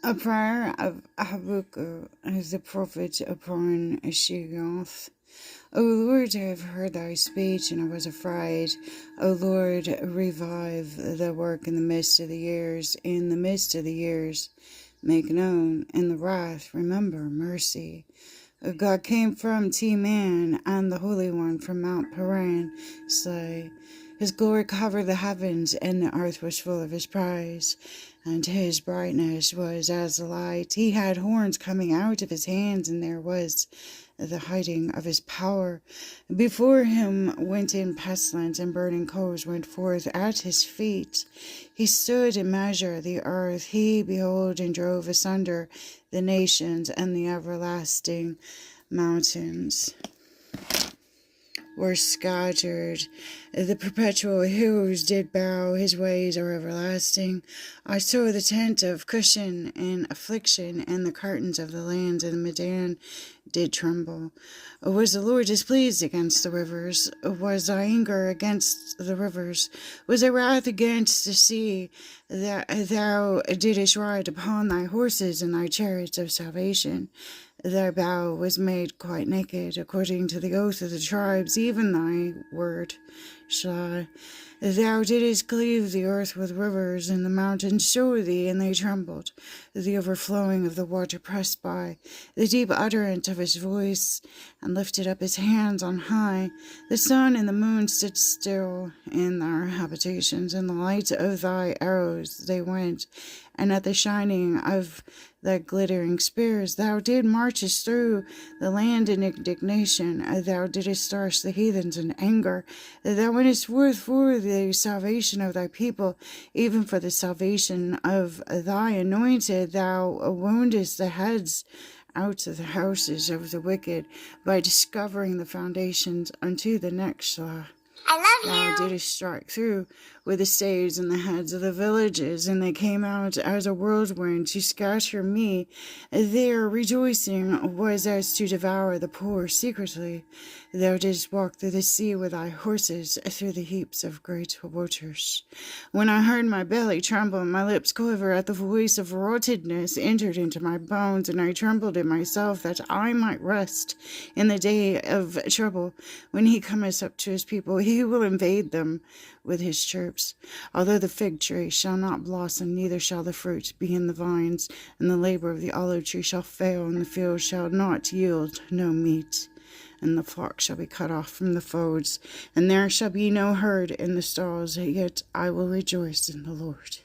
A prayer of Habakkuk as the prophet upon Sheoth. O Lord, I have heard thy speech, and I was afraid. O Lord, revive the work in the midst of the years. In the midst of the years, make known. In the wrath, remember mercy. God came from Teman, and the Holy One from Mount Paran. Say, his glory covered the heavens, and the earth was full of his praise. And his brightness was as the light. He had horns coming out of his hands, and there was the hiding of his power. Before him went in pestilence, and burning coals went forth at his feet. He stood and measured the earth. He beheld and drove asunder the nations, and the everlasting mountains were scattered. The perpetual hills did bow, his ways are everlasting. I saw the tent of Cushan in affliction, and the curtains of the lands of Midian did tremble. Was the Lord displeased against the rivers? Was thy anger against the rivers? Was thy wrath against the sea, that thou didst ride upon thy horses and thy chariots of salvation? Thy bow was made quite naked, according to the oath of the tribes, even thy word. Shah, thou didst cleave the earth with rivers, and the mountains showed thee, and they trembled. The overflowing of the water pressed by, the deep utterance of his voice, and lifted up his hands on high. The sun and the moon stood still in their habitations, and the light of thy arrows they went, and at the shining of thy glittering spears thou did marches through the land in indignation. Thou didst thrash the heathens in anger. Thou wentest forth for the salvation of thy people, even for the salvation of thy anointed. Thou woundest the heads out of the houses of the wicked by discovering the foundations unto the next. I love you. Thou didst strike through with the staves and the heads of the villages, and they came out as a whirlwind to scatter me. Their rejoicing was as to devour the poor secretly. Thou didst walk through the sea with thy horses, through the heaps of great waters. When I heard my belly tremble and my lips quiver at the voice of rottenness entered into my bones, and I trembled in myself that I might rest in the day of trouble. When he cometh up to his people, he will invade them with his chirps. Although the fig tree shall not blossom, neither shall the fruit be in the vines, and the labor of the olive tree shall fail, and the field shall not yield no meat, and the flock shall be cut off from the folds, and there shall be no herd in the stalls, yet I will rejoice in the Lord.